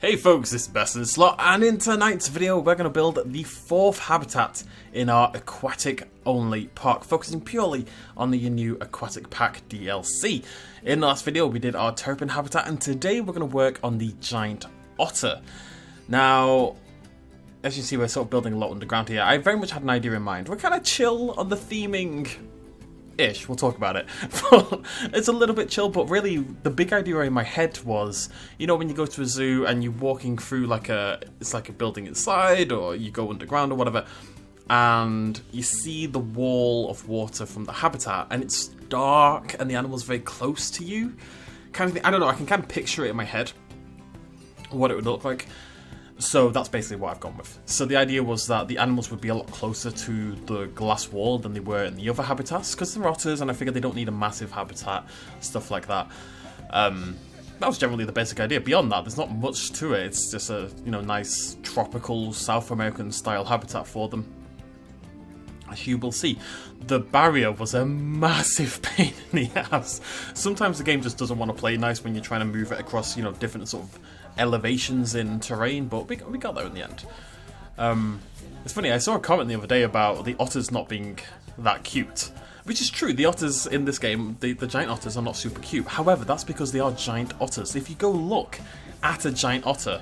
Hey folks, this is Best in the Slot, and in tonight's video we're going to build the 4th habitat in our aquatic only park, focusing purely on the new Aquatic Pack DLC. In the last video we did our terrapin habitat, and today we're going to work on the Giant Otter. Now, as you see, we're sort of building a lot underground here. I very much had an idea in mind. We're kind of chill on the theming ish, we'll talk about it. It's a little bit chill, but really the big idea in my head was, you know, when you go to a zoo and you're walking through it's like a building inside, or you go underground or whatever, and you see the wall of water from the habitat and it's dark and the animal's very close to you kind of thing. I don't know, I can kind of picture it in my head what it would look like. So that's basically what I've gone with. So the idea was that the animals would be a lot closer to the glass wall than they were in the other habitats, because they're otters and I figured they don't need a massive habitat, stuff like that. That was generally the basic idea. Beyond that, there's not much to it. It's just a, you know, nice tropical South American style habitat for them. As you will see, the barrier was a massive pain in the ass. Sometimes the game just doesn't want to play nice when you're trying to move it across, you know, different sort of elevations in terrain, but we got there in the end. It's funny, I saw a comment the other day about the otters not being that cute, which is true. The otters in this game, the giant otters, are not super cute. However, that's because they are giant otters. If you go look at a giant otter,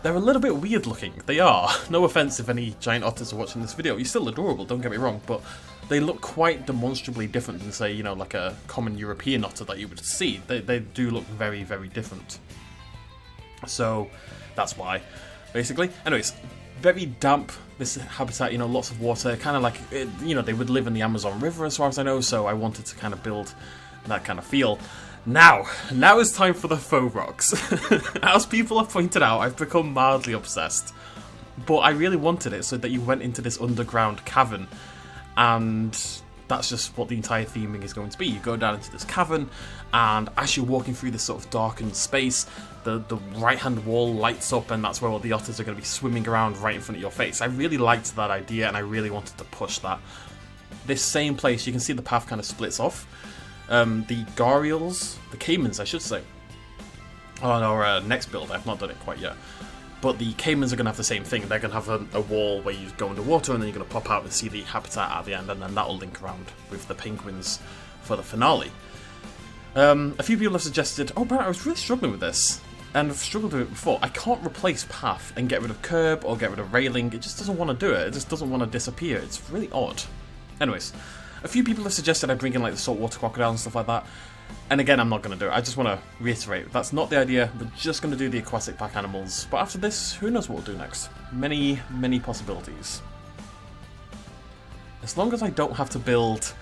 they're a little bit weird looking. They are. No offense if any giant otters are watching this video. You're still adorable, don't get me wrong, but they look quite demonstrably different than, say, you know, like a common European otter that you would see. They do look very, very different. So that's why, basically. Anyways, very damp, this habitat, you know, lots of water, kind of like, you know, they would live in the Amazon River as far as I know, so I wanted to kind of build that kind of feel. Now is time for the faux rocks. As people have pointed out, I've become mildly obsessed, but I really wanted it so that you went into this underground cavern, and that's just what the entire theming is going to be. You go down into this cavern, and as you're walking through this sort of darkened space, the right-hand wall lights up, and that's where all the otters are going to be swimming around right in front of your face. I really liked that idea, and I really wanted to push that. This same place, you can see the path kind of splits off. The gharials, the caimans I should say, on our next build, I've not done it quite yet, but the caimans are going to have the same thing. They're going to have a wall where you go underwater and then you're going to pop out and see the habitat at the end, and then that'll link around with the penguins for the finale. A few people have suggested, oh Brad, I was really struggling with this, and I've struggled with it before. I can't replace path and get rid of curb or get rid of railing. It just doesn't want to do it. It just doesn't want to disappear. It's really odd. Anyways, a few people have suggested I bring in like the saltwater crocodile and stuff like that. And again, I'm not going to do it. I just want to reiterate, that's not the idea. We're just going to do the aquatic pack animals. But after this, who knows what we'll do next. Many, many possibilities. As long as I don't have to build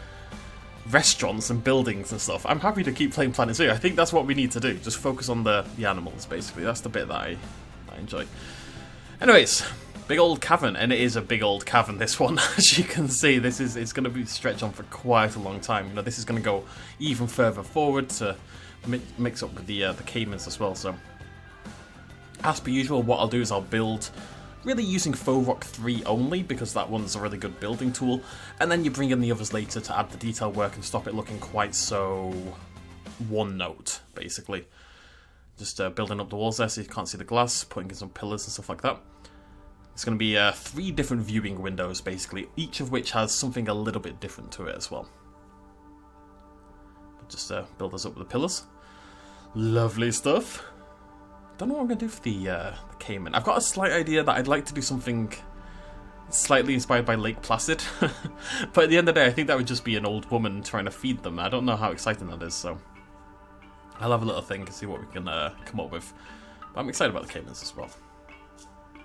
restaurants and buildings and stuff, I'm happy to keep playing Planet Zoo. I think that's what we need to do. Just focus on the animals, basically. That's the bit that I enjoy. Anyways, big old cavern, and it is a big old cavern, this one. As you can see, it's going to be stretched on for quite a long time. You know, this is going to go even further forward to mix up with the caimans as well. So, as per usual, what I'll do is I'll build really using Faux Rock 3 only, because that one's a really good building tool, and then you bring in the others later to add the detail work and stop it looking quite so one note, basically. Just building up the walls there so you can't see the glass, putting in some pillars and stuff like that. It's going to be 3 different viewing windows, basically, each of which has something a little bit different to it as well. But just build us up with the pillars. Lovely stuff. Don't know what I'm going to do for the caiman. I've got a slight idea that I'd like to do something slightly inspired by Lake Placid. But at the end of the day, I think that would just be an old woman trying to feed them. I don't know how exciting that is, so I'll have a little think and see what we can come up with. But I'm excited about the caimans as well.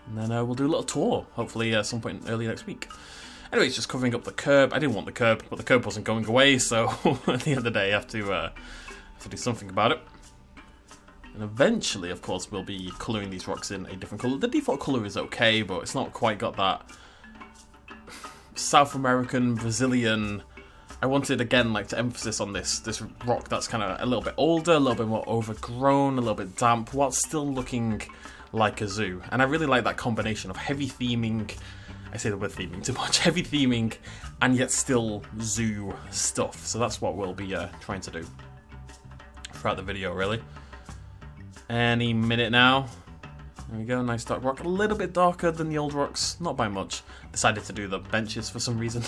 And then we'll do a little tour, hopefully at some point early next week. Anyways, just covering up the curb. I didn't want the curb, but the curb wasn't going away, so at the end of the day, I have to do something about it. And eventually, of course, we'll be colouring these rocks in a different colour. The default colour is okay, but it's not quite got that South American, Brazilian. I wanted, again, like to emphasis on this rock that's kind of a little bit older, a little bit more overgrown, a little bit damp, while still looking like a zoo. And I really like that combination of heavy theming, I say the word theming too much, heavy theming, and yet still zoo stuff. So that's what we'll be trying to do throughout the video, really. Any minute now. There we go, nice dark rock. A little bit darker than the old rocks, not by much. Decided to do the benches for some reason.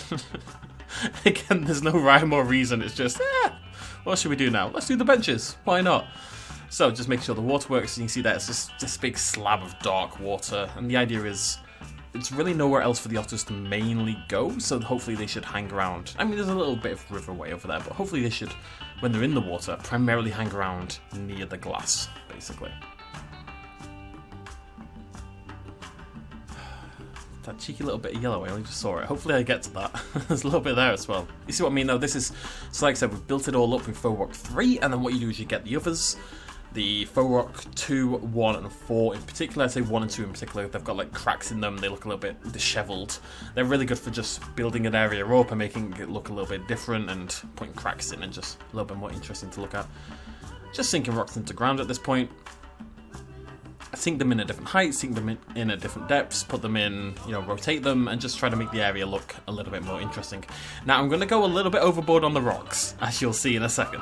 Again, there's no rhyme or reason, it's just, what should we do now? Let's do the benches, why not? So just make sure the water works, and you can see that it's just this big slab of dark water, and the idea is it's really nowhere else for the otters to mainly go, so hopefully they should hang around. I mean, there's a little bit of riverway over there, but hopefully they should, when they're in the water, primarily hang around near the glass, basically. That cheeky little bit of yellow, I only just saw it. Hopefully I get to that. There's a little bit there as well. You see what I mean though? This is, so like I said, we've built it all up with Faux Rock 3, and then what you do is you get the others. The Faux Rock 2, 1 and 4 in particular, I'd say 1 and 2 in particular, they've got like cracks in them, they look a little bit dishevelled. They're really good for just building an area up and making it look a little bit different and putting cracks in and just a little bit more interesting to look at. Just sinking rocks into ground at this point. Sink them in at different heights, sink them in at different depths, put them in, you know, rotate them, and just try to make the area look a little bit more interesting. Now, I'm going to go a little bit overboard on the rocks, as you'll see in a second.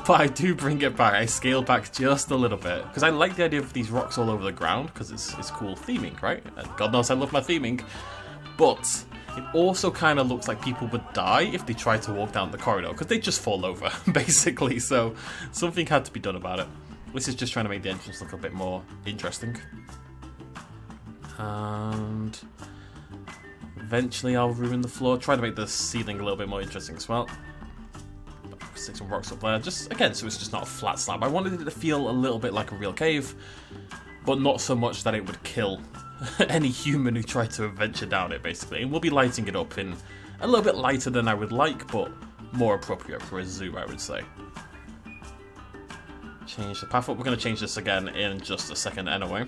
But I do bring it back, I scale back just a little bit, because I like the idea of these rocks all over the ground, because it's cool theming, right? And God knows I love my theming. But it also kind of looks like people would die if they tried to walk down the corridor, because they just fall over, basically, so something had to be done about it. This is just trying to make the entrance look a bit more interesting. And eventually I'll ruin the floor. Try to make the ceiling a little bit more interesting as well. Stick some rocks up there. Just, again, so it's just not a flat slab. I wanted it to feel a little bit like a real cave, but not so much that it would kill any human who tried to venture down it, basically. And we'll be lighting it up in a little bit lighter than I would like, but more appropriate for a zoo, I would say. Change the path up. We're going to change this again in just a second anyway.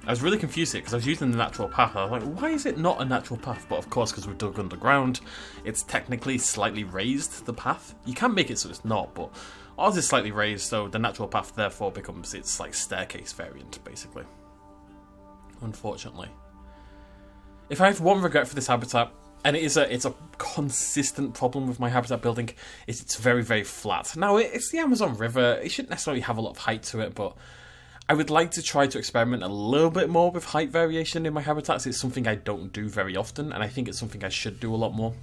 I was really confused here because I was using the natural path. I was like, why is it not a natural path? But of course, because we've dug underground, it's technically slightly raised, the path. You can make it so it's not, but ours is slightly raised, so the natural path therefore becomes its like staircase variant, basically. Unfortunately. If I have one regret for this habitat, and it's a consistent problem with my habitat building, is it's very, very flat. Now, it's the Amazon River, it shouldn't necessarily have a lot of height to it, but I would like to try to experiment a little bit more with height variation in my habitats. It's something I don't do very often, and I think it's something I should do a lot more.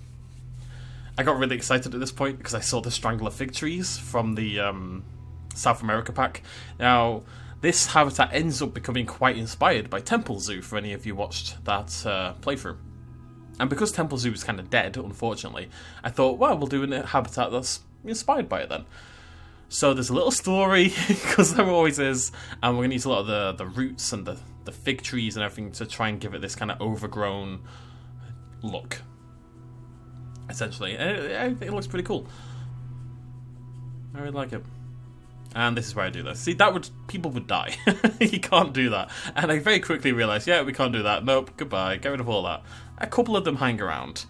I got really excited at this point because I saw the Strangler fig trees from the South America pack. Now, this habitat ends up becoming quite inspired by Temple Zoo, for any of you watched that playthrough. And because Temple Zoo is kind of dead, unfortunately, I thought, well, we'll do a habitat that's inspired by it then. So there's a little story, because there always is, and we're going to use a lot of the roots and the fig trees and everything to try and give it this kind of overgrown look, essentially. And it looks pretty cool. I really like it. And this is where I do this. See, people would die. You can't do that. And I very quickly realised, yeah, we can't do that. Nope, goodbye, get rid of all that. A couple of them hang around.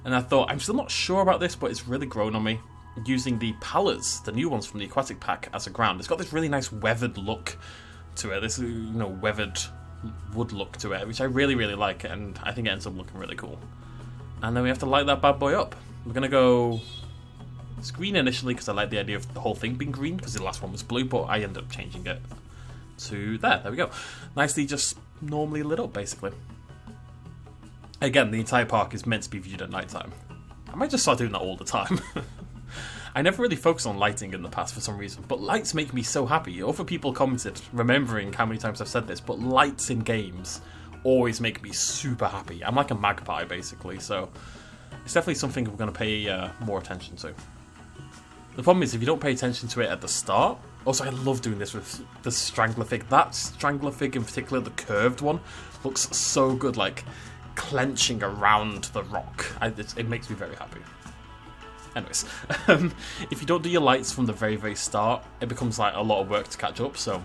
And I thought, I'm still not sure about this, but it's really grown on me. Using the pallets, the new ones from the Aquatic Pack, as a ground. It's got this really nice weathered look to it. This, weathered wood look to it, which I really, really like. And I think it ends up looking really cool. And then we have to light that bad boy up. We're going to go... It's green initially because I like the idea of the whole thing being green, because the last one was blue, but I ended up changing it to there. There we go. Nicely just normally lit up, basically. Again, the entire park is meant to be viewed at night time. I might just start doing that all the time. I never really focused on lighting in the past for some reason, but lights make me so happy. Other people commented, remembering how many times I've said this, but lights in games always make me super happy. I'm like a magpie, basically, so it's definitely something we're going to pay more attention to. The problem is, if you don't pay attention to it at the start... Also, I love doing this with the Strangler fig. That Strangler fig in particular, the curved one, looks so good, like clenching around the rock. It makes me very happy. Anyways, if you don't do your lights from the very, very start, it becomes like a lot of work to catch up, so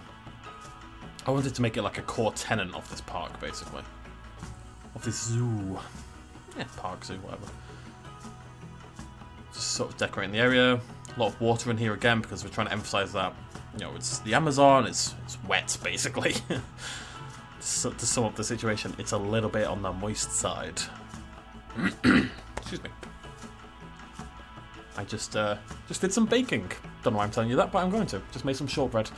I wanted to make it like a core tenet of this park, basically. Of this zoo. Yeah, park, zoo, whatever. Just sort of decorating the area. A lot of water in here again, because we're trying to emphasize that, it's the Amazon, it's wet, basically. So, to sum up the situation, it's a little bit on the moist side. Excuse me. I just did some baking. Don't know why I'm telling you that, but I'm going to. Just made some shortbread.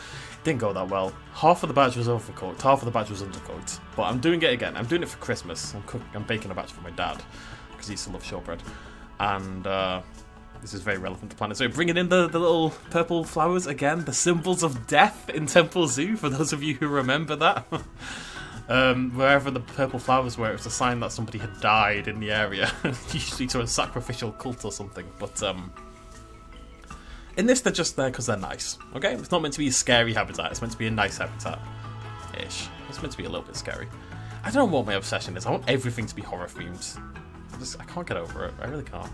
Didn't go that well. Half of the batch was overcooked, half of the batch was undercooked. But I'm doing it again. I'm doing it for Christmas. I'm baking a batch for my dad, because he used to love shortbread. And this is very relevant to Planet Zoo. Bringing in the little purple flowers again, the symbols of death in Temple Zoo, for those of you who remember that. Wherever the purple flowers were, it was a sign that somebody had died in the area, usually to a sacrificial cult or something. But in this, they're just there because they're nice. Okay, it's not meant to be a scary habitat. It's meant to be a nice habitat-ish. It's meant to be a little bit scary. I don't know what my obsession is. I want everything to be horror themed. I can't get over it. I really can't.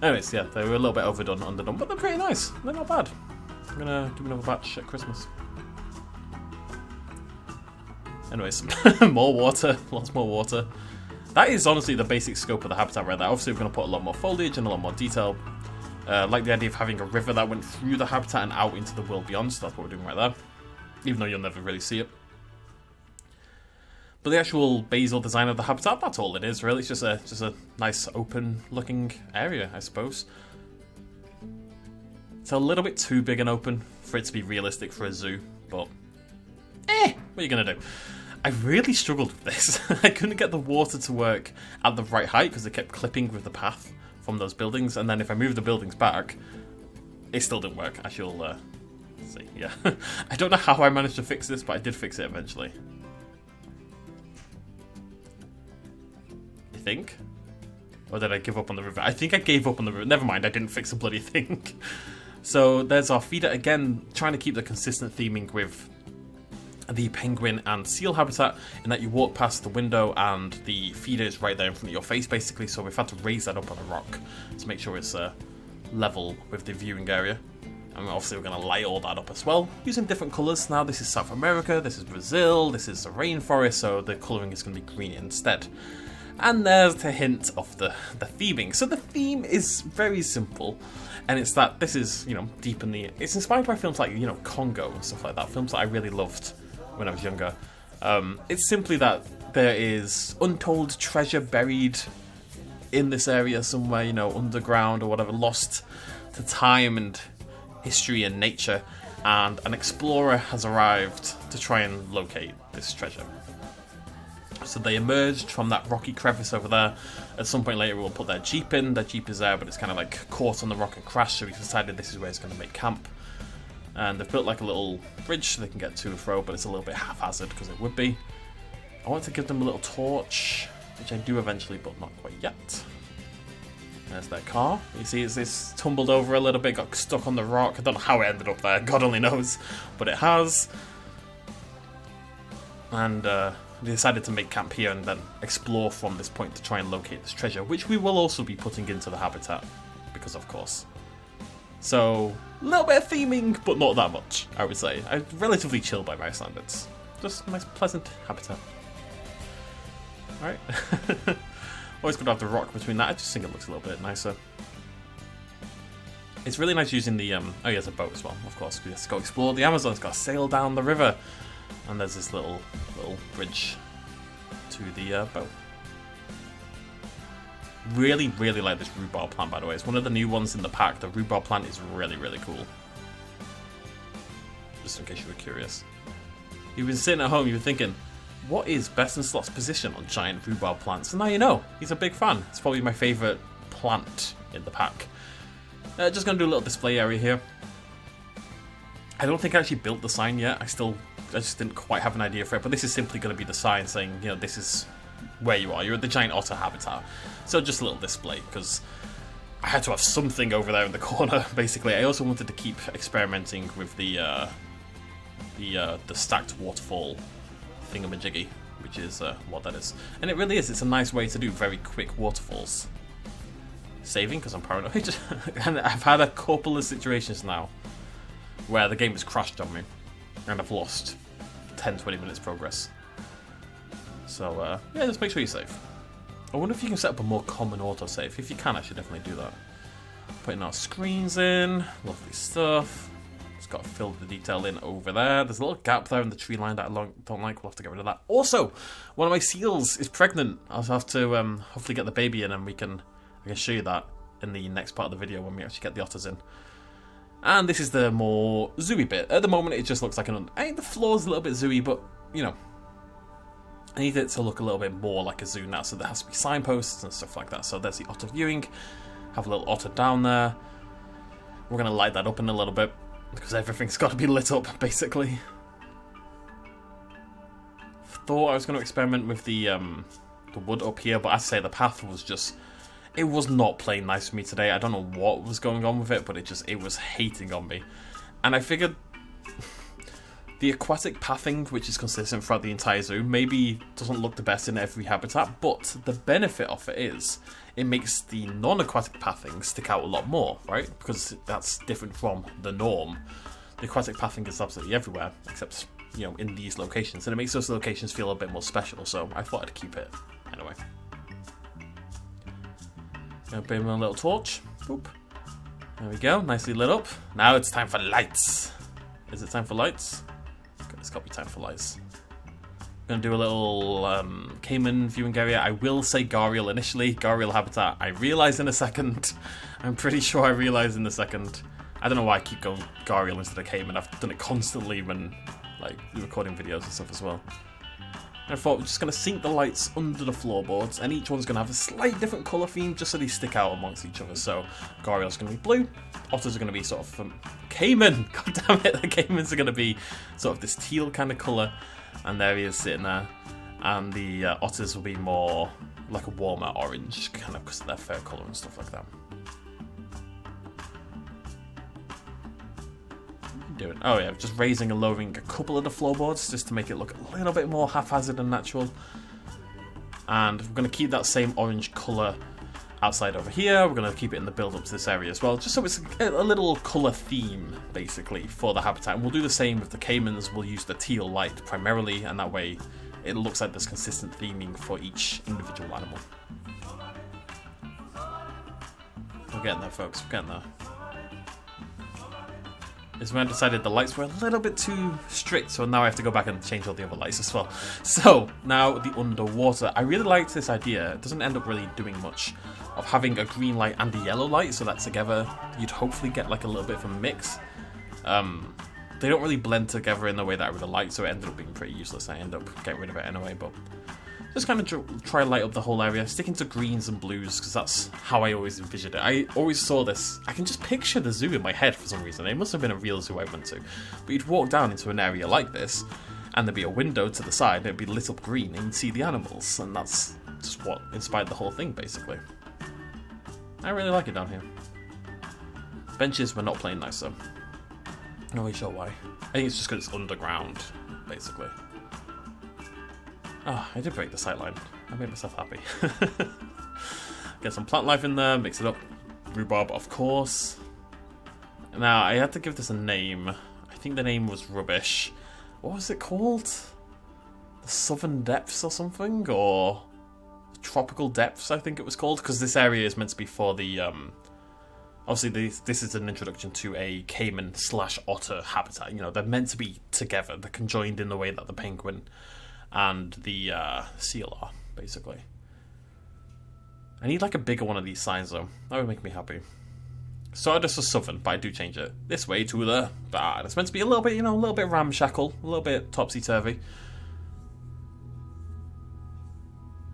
Anyways, yeah, they were a little bit overdone, underdone, but they're pretty nice. They're not bad. I'm gonna do another batch at Christmas. Anyways, more water, lots more water. That is honestly the basic scope of the habitat right there. Obviously, we're going to put a lot more foliage and a lot more detail. Like the idea of having a river that went through the habitat and out into the world beyond, so that's what we're doing right there. Even though you'll never really see it. But the actual basal design of the habitat, that's all it is, really. It's just a nice, open-looking area, I suppose. It's a little bit too big and open for it to be realistic for a zoo, but what are you going to do? I really struggled with this. I couldn't get the water to work at the right height because it kept clipping with the path from those buildings, and then if I moved the buildings back, it still didn't work, as you'll see. Yeah, I don't know how I managed to fix this, but I did fix it eventually. I think? Or did I give up on the river? I think I gave up on the river. Never mind, I didn't fix the bloody thing. So there's our feeder again, trying to keep the consistent theming with the penguin and seal habitat, in that you walk past the window and the feeder is right there in front of your face, basically. So we've had to raise that up on a rock to make sure it's level with the viewing area. And obviously we're going to light all that up as well, using different colours. Now this is South America, this is Brazil, this is the rainforest, so the colouring is going to be green instead. And there's the hint of the theming. So the theme is very simple, and it's that this is, you know, deep in the... It's inspired by films like, you know, Congo and stuff like that, films that I really loved when I was younger. It's simply that there is untold treasure buried in this area somewhere, you know, underground or whatever, lost to time and history and nature, and an explorer has arrived to try and locate this treasure. So they emerged from that rocky crevice over there. At some point later we'll put their jeep in. Their jeep is there, but it's kind of like caught on the rock and crashed, so we've decided this is where it's going to make camp. And they've built like a little bridge so they can get to and fro, but it's a little bit haphazard because it would be. I want to give them a little torch, which I do eventually, but not quite yet. There's their car. You see it's tumbled over a little bit, got stuck on the rock. I don't know how it ended up there, God only knows, but it has. And they decided to make camp here and then explore from this point to try and locate this treasure, which we will also be putting into the habitat, because of course. So, a little bit of theming, but not that much, I would say. Relatively chill by my standards. Just a nice, pleasant habitat. Alright. Always good to have the rock between that. I just think it looks a little bit nicer. It's really nice using the... oh yeah, there's a boat as well, of course. We have to go explore the Amazon. It's got to sail down the river. And there's this little bridge to the boat. Really, really like this rhubarb plant, by the way. It's one of the new ones in the pack. The rhubarb plant is really, really cool. Just in case you were curious. You've been sitting at home, you were thinking, what is Best in Slot's position on giant rhubarb plants? And now you know. He's a big fan. It's probably my favourite plant in the pack. Just going to do a little display area here. I don't think I actually built the sign yet. I just didn't quite have an idea for it. But this is simply going to be the sign saying, you know, this is where you are. You're at the Giant Otter habitat. So just a little display, because I had to have something over there in the corner, basically. I also wanted to keep experimenting with the stacked waterfall thingamajiggy, which is what that is. And it really is. It's a nice way to do very quick waterfalls. Saving, because I'm paranoid. And I've had a couple of situations now where the game has crashed on me, and I've lost 10-20 minutes progress. So, yeah, just make sure you're safe. I wonder if you can set up a more common autosave. If you can, I should definitely do that. Putting our screens in. Lovely stuff. Just got to fill the detail in over there. There's a little gap there in the tree line that I don't like. We'll have to get rid of that. Also, one of my seals is pregnant. I'll have to hopefully get the baby in, and I can show you that in the next part of the video when we actually get the otters in. And this is the more zooey bit. At the moment, it just looks like I think the floor's a little bit zooey, but, you know, I need it to look a little bit more like a zoo now, so there has to be signposts and stuff like that. So there's the otter viewing. Have a little otter down there. We're going to light that up in a little bit, because everything's got to be lit up, basically. Thought I was going to experiment with the wood up here, but as I say, the path was just... It was not playing nice for me today. I don't know what was going on with it, but it was hating on me. And I figured the aquatic pathing, which is consistent throughout the entire zoo, maybe doesn't look the best in every habitat, but the benefit of it is it makes the non-aquatic pathing stick out a lot more, right? Because that's different from the norm. The aquatic pathing is absolutely everywhere, except, you know, in these locations, and it makes those locations feel a bit more special, so I thought I'd keep it. Anyway. Gonna bring in a little torch. Boop. There we go, nicely lit up. Now it's time for lights. Is it time for lights? It's got to be time for lights. Gonna do a little caiman viewing area. I will say gharial initially. Gharial habitat. I realise in a second. I'm pretty sure I realise in a second. I don't know why I keep going gharial instead of caiman. I've done it constantly when like recording videos and stuff as well. I thought we're just going to sink the lights under the floorboards, and each one's going to have a slightly different colour theme just so they stick out amongst each other. So gharial's going to be blue, otters are going to be sort of caiman, god damn it, the caimans are going to be sort of this teal kind of colour, and there he is sitting there, and the otters will be more like a warmer orange, kind of because of their fur colour and stuff like that. Doing? Oh yeah, just raising and lowering a couple of the floorboards just to make it look a little bit more haphazard and natural. And we're going to keep that same orange colour outside over here. We're going to keep it in the build up to this area as well, just so it's a little colour theme basically for the habitat. And we'll do the same with the caimans. We'll use the teal light primarily, and that way it looks like there's consistent theming for each individual animal. We're getting there, folks, we're getting there. Is when I decided the lights were a little bit too strict, so now I have to go back and change all the other lights as well. So, now the underwater. I really liked this idea. It doesn't end up really doing much of having a green light and a yellow light, so that together you'd hopefully get like a little bit of a mix. They don't really blend together in the way that I would have liked, so it ended up being pretty useless. I ended up getting rid of it anyway, but just kind of try to light up the whole area, sticking to greens and blues, because that's how I always envisioned it. I always saw this, I can just picture the zoo in my head for some reason. It must have been a real zoo I went to. But you'd walk down into an area like this, and there'd be a window to the side, and it'd be lit up green, and you'd see the animals, and that's just what inspired the whole thing, basically. I really like it down here. Benches were not playing nice, though. Not really sure why. I think it's just because it's underground, basically. Oh, I did break the sightline. I made myself happy. Get some plant life in there, mix it up. Rhubarb, of course. Now, I had to give this a name. I think the name was rubbish. What was it called? The Southern Depths or something? Or the Tropical Depths, I think it was called. Because this area is meant to be for the... Obviously, this is an introduction to a caiman/otter habitat. You know, they're meant to be together. They're conjoined in the way that the penguin and the seal are, basically. I need like a bigger one of these signs though. That would make me happy. So this was southern, but I do change it this way to the bad. It's meant to be a little bit, you know, a little bit ramshackle, a little bit topsy-turvy.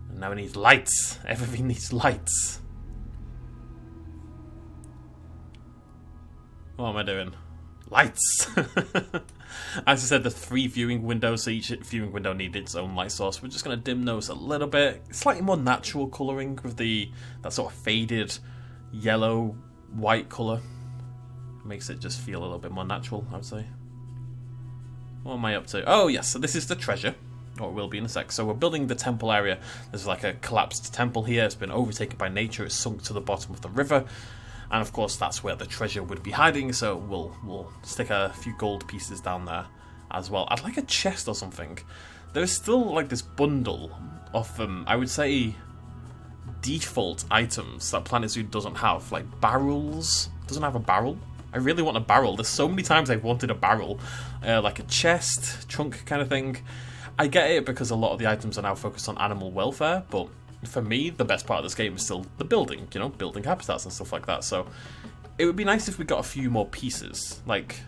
And now we need lights. Everything needs lights. What am I doing? Lights! As I said, the 3 viewing windows, so each viewing window needed its own light source. We're just going to dim those a little bit. Slightly more natural colouring with that sort of faded yellow-white colour. Makes it just feel a little bit more natural, I would say. What am I up to? Oh yes, so this is the treasure. Or it will be in a sec. So we're building the temple area. There's like a collapsed temple here. It's been overtaken by nature. It's sunk to the bottom of the river. And of course, that's where the treasure would be hiding, so we'll stick a few gold pieces down there as well. I'd like a chest or something. There's still like this bundle of, I would say, default items that Planet Zoo doesn't have. Like barrels. Doesn't have a barrel. I really want a barrel. There's so many times I've wanted a barrel. Like a chest, trunk kind of thing. I get it because a lot of the items are now focused on animal welfare, but for me, the best part of this game is still the building, you know, building habitats and stuff like that. So it would be nice if we got a few more pieces, like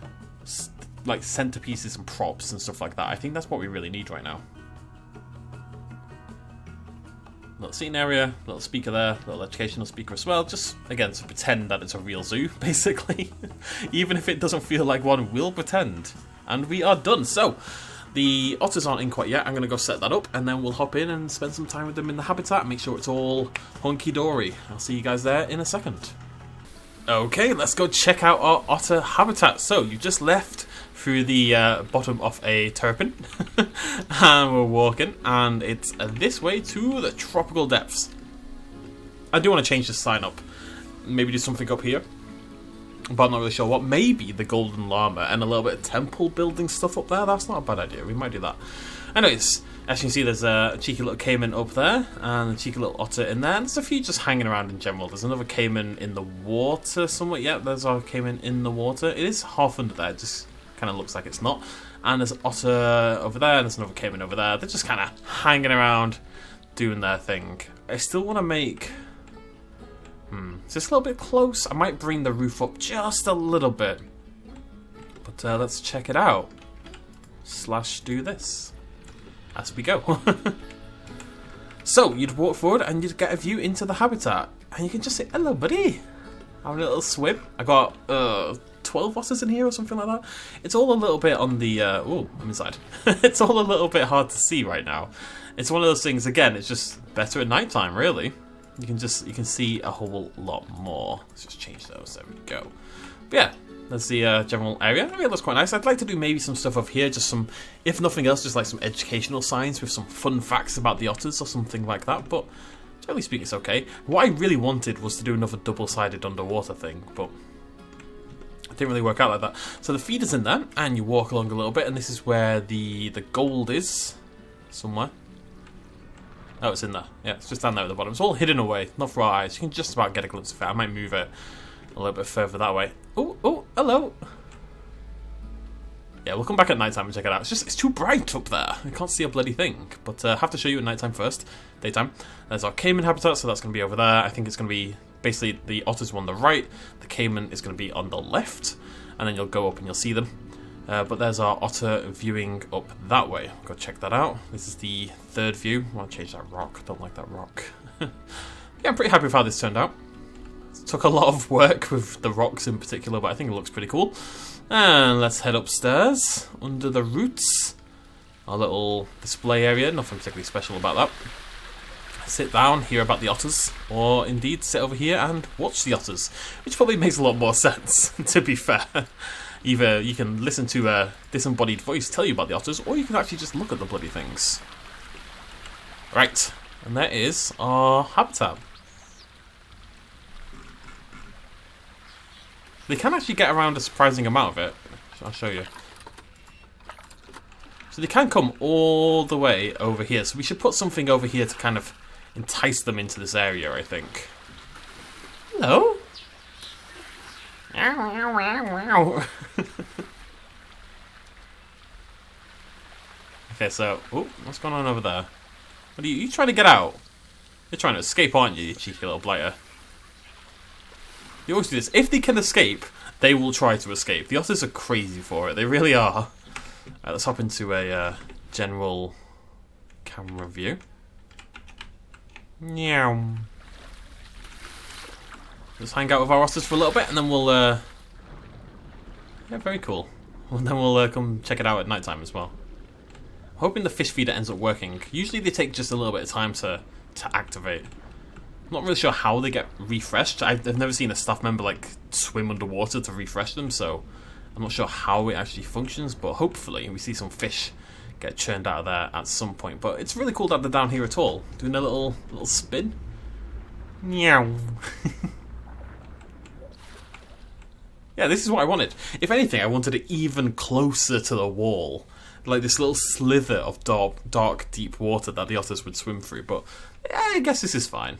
centerpieces and props and stuff like that. I think that's what we really need right now. Little seating area, little speaker there, little educational speaker as well, just again to pretend that it's a real zoo, basically. Even if it doesn't feel like one, we'll pretend. And we are done. So, the otters aren't in quite yet. I'm going to go set that up, and then we'll hop in and spend some time with them in the habitat, make sure it's all hunky-dory. I'll see you guys there in a second. Okay, let's go check out our otter habitat. So, you just left through the bottom of a terrapin, and we're walking, and it's this way to the tropical depths. I do want to change the sign up, maybe do something up here, but I'm not really sure what. Maybe the golden llama and a little bit of temple building stuff up there. That's not a bad idea, we might do that. Anyways, as you can see, there's a cheeky little caiman up there, and a cheeky little otter in there, and there's a few just hanging around in general. There's another caiman in the water somewhere. Yep, there's our caiman in the water. It is half under there, just kind of looks like it's not. And there's an otter over there, and there's another caiman over there. They're just kind of hanging around, doing their thing. I still want to make... Is this a little bit close? I might bring the roof up just a little bit. But let's check it out. / do this. As we go. So, you'd walk forward and you'd get a view into the habitat. And you can just say, hello buddy. Have a little swim. I got 12 otters in here or something like that. It's all a little bit on the... oh, I'm inside. It's all a little bit hard to see right now. It's one of those things, again, it's just better at nighttime, really. You can see a whole lot more. Let's just change those. There we go. But yeah, that's the general area. I mean, it looks quite nice. I'd like to do maybe some stuff over here, just some, if nothing else, just like some educational signs with some fun facts about the otters or something like that. But generally speaking, it's okay. What I really wanted was to do another double-sided underwater thing, but it didn't really work out like that. So the feeder's in there, and you walk along a little bit, and this is where the gold is somewhere. Oh, it's in there. Yeah, it's just down there at the bottom. It's all hidden away, not for our eyes. You can just about get a glimpse of it. I might move it a little bit further that way. Oh, hello. Yeah, we'll come back at nighttime and check it out. It's too bright up there. I can't see a bloody thing. But I have to show you at nighttime first. Daytime. There's our caiman habitat, so that's going to be over there. I think it's going to be basically the otters on the right. The caiman is going to be on the left. And then you'll go up and you'll see them. But there's our otter viewing up that way. Go check that out. This is the third view. I want to change that rock. Don't like that rock. Yeah, I'm pretty happy with how this turned out. It took a lot of work with the rocks in particular, but I think it looks pretty cool. And let's head upstairs under the roots. Our little display area. Nothing particularly special about that. Sit down, hear about the otters, or indeed sit over here and watch the otters, which probably makes a lot more sense, to be fair. Either you can listen to a disembodied voice tell you about the otters, or you can actually just look at the bloody things. Right, and there is our habitat. They can actually get around a surprising amount of it. I'll show you. So they can come all the way over here. So we should put something over here to kind of entice them into this area, I think. Hello? Okay, so... Oh, what's going on over there? What are you trying to get out? You're trying to escape, aren't you, you cheeky little blighter? You always do this. If they can escape, they will try to escape. The otters are crazy for it. They really are. Right, let's hop into a general camera view. Meow. Let's hang out with our otters for a little bit, and then we'll... yeah, very cool. And then we'll come check it out at nighttime as well. I'm hoping the fish feeder ends up working. Usually they take just a little bit of time to activate. I'm not really sure how they get refreshed. I've never seen a staff member like swim underwater to refresh them, so I'm not sure how it actually functions, but hopefully we see some fish get churned out of there at some point. But it's really cool that they're down here at all, doing a little spin. Meow. Yeah, this is what I wanted. If anything, I wanted it even closer to the wall. Like this little slither of dark, deep water that the otters would swim through. But yeah, I guess this is fine.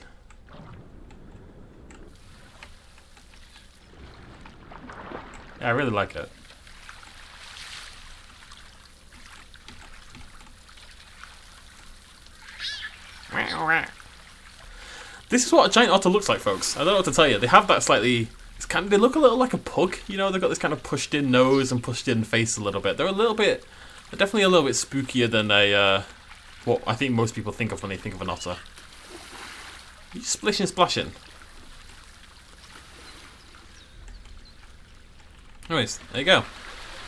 Yeah, I really like it. This is what a giant otter looks like, folks. I don't know what to tell you. They have that slightly... It's it's kind of, they look a little like a pug, you know, they've got this kind of pushed in nose and pushed in face a little bit. They're definitely a little bit spookier than what I think most people think of when they think of an otter. You splishing and splashing. Anyways, there you go.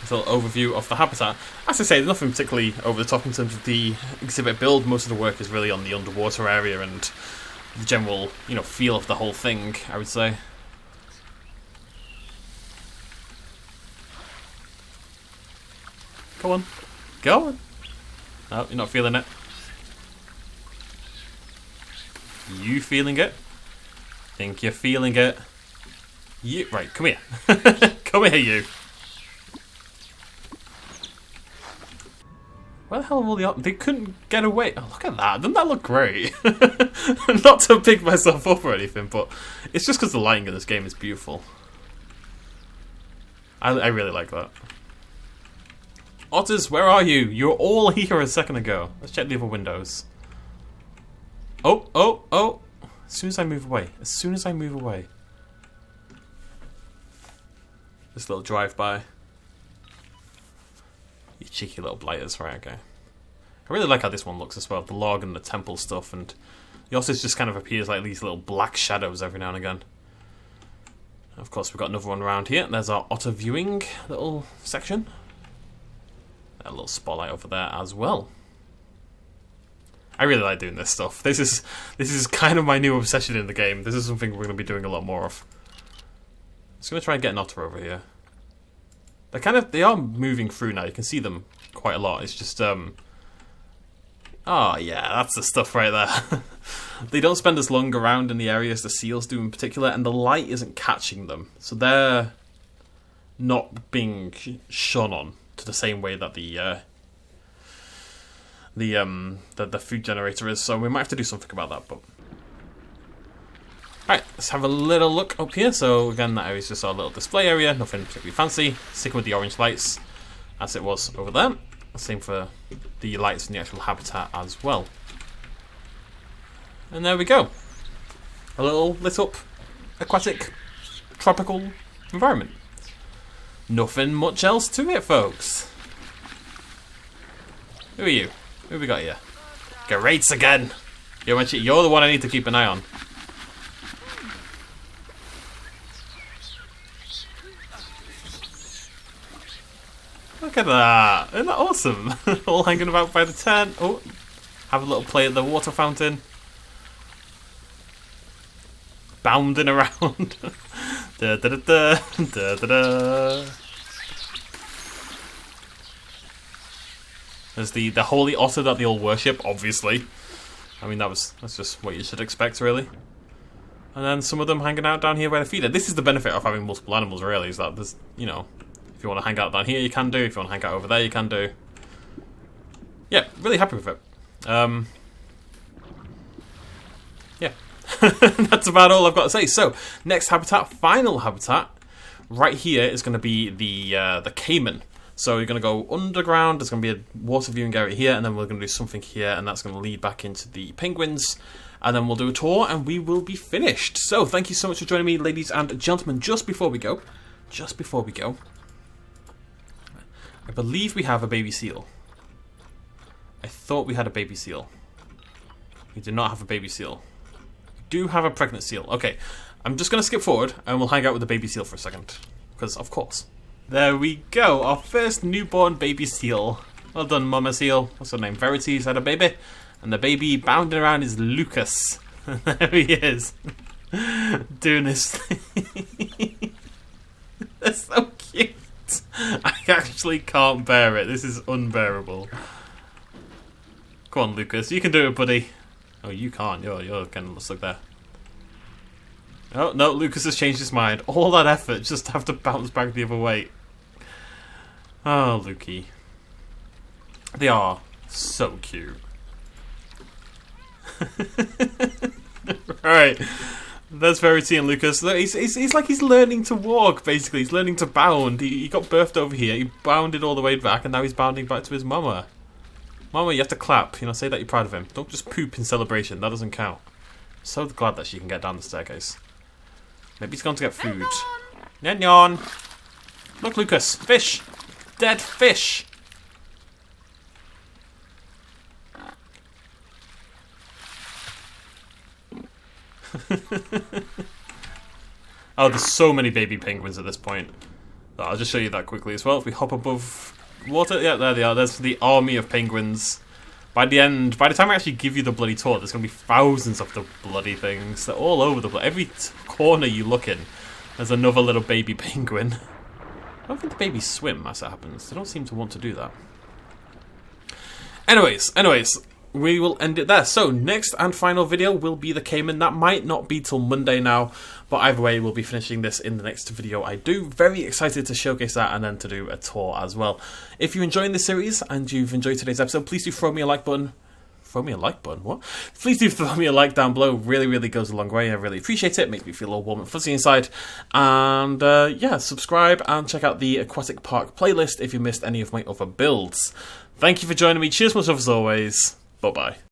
A little overview of the habitat. As I say, there's nothing particularly over the top in terms of the exhibit build. Most of the work is really on the underwater area and the general, you know, feel of the whole thing, I would say. Go on. Go on. No, you're not feeling it. You feeling it? Think you're feeling it? You, right, come here. Come here, you. Where the hell are all the... They couldn't get away. Oh, look at that. Doesn't that look great? Not to pick myself up or anything, but it's just because the lighting in this game is beautiful. I really like that. Otters, where are you? You were all here a second ago. Let's check the other windows. Oh, oh, oh. As soon as I move away. As soon as I move away. This little drive-by. You cheeky little blighters. Right, okay. I really like how this one looks as well. The log and the temple stuff. And the otters just kind of appears like these little black shadows every now and again. Of course, we've got another one around here. There's our otter viewing little section. A little spotlight over there as well. I really like doing this stuff. This is kind of my new obsession in the game. This is something we're going to be doing a lot more of. I'm just going to try and get an otter over here. They are moving through now. You can see them quite a lot. It's just oh yeah, that's the stuff right there. They don't spend as long around in the area as the seals do in particular, and the light isn't catching them, so they're not being shone on to the same way that the food generator is. So we might have to do something about that. But alright, let's have a little look up here. So again, that area is just our little display area, nothing particularly fancy. Sticking with the orange lights as it was over there. Same for the lights in the actual habitat as well. And there we go. A little lit up aquatic tropical environment. Nothing much else to it, folks. Who are you? Who have we got here? Greats again! You're the one I need to keep an eye on. Look at that! Isn't that awesome? All hanging about by the tent. Oh, have a little play at the water fountain. Bounding around. Da da da da da da da. There's the holy otter that they all worship, obviously. I mean, that's just what you should expect, really. And then some of them hanging out down here by the feeder. This is the benefit of having multiple animals, really, is that there's, you know, if you want to hang out down here, you can do. If you want to hang out over there, you can do. Yeah, really happy with it. Yeah. That's about all I've got to say. So, next habitat, final habitat, right here is going to be the caiman. So you're going to go underground, there's going to be a water viewing area here, and then we're going to do something here, and that's going to lead back into the penguins. And then we'll do a tour, and we will be finished. So thank you so much for joining me, ladies and gentlemen. Just before we go, I believe we have a baby seal. I thought we had a baby seal. We do not have a baby seal. We do have a pregnant seal. Okay, I'm just going to skip forward, and we'll hang out with the baby seal for a second. Because, of course. There we go, our first newborn baby seal. Well done, Mama Seal. What's her name? Verity's had a baby. And the baby bounding around is Lucas. There he is. Doing this thing. They're so cute. I actually can't bear it. This is unbearable. Come on, Lucas. You can do it, buddy. Oh, you can't. You're kind of stuck there. Oh, no, Lucas has changed his mind. All that effort just to have to bounce back the other way. Oh, Lukey. They are so cute. Right. There's Verity and Lucas. Look, he's like he's learning to walk, basically. He's learning to bound. He got birthed over here. He bounded all the way back, and now he's bounding back to his mama. Mama, you have to clap. You know, say that you're proud of him. Don't just poop in celebration. That doesn't count. So glad that she can get down the staircase. Maybe he's gone to get food. Nyan. Look, Lucas. Fish. Dead fish. Oh, there's so many baby penguins at this point. I'll just show you that quickly as well. If we hop above water, yeah, there they are. There's the army of penguins. By the time I actually give you the bloody tour, there's going to be thousands of the bloody things. They're all over the place. Every corner you look in, there's another little baby penguin. I don't think the babies swim as it happens. They don't seem to want to do that. Anyways, we will end it there. So, next and final video will be the Cayman. That might not be till Monday now, but either way, we'll be finishing this in the next video I do. Very excited to showcase that and then to do a tour as well. If you're enjoying this series and you've enjoyed today's episode, please do throw me a like button. Throw me a like button? What? Please do throw me a like down below. Really, really goes a long way. I really appreciate it. Makes me feel all warm and fuzzy inside. And yeah, subscribe and check out the Aquatic Park playlist if you missed any of my other builds. Thank you for joining me. Cheers much as always. Bye-bye.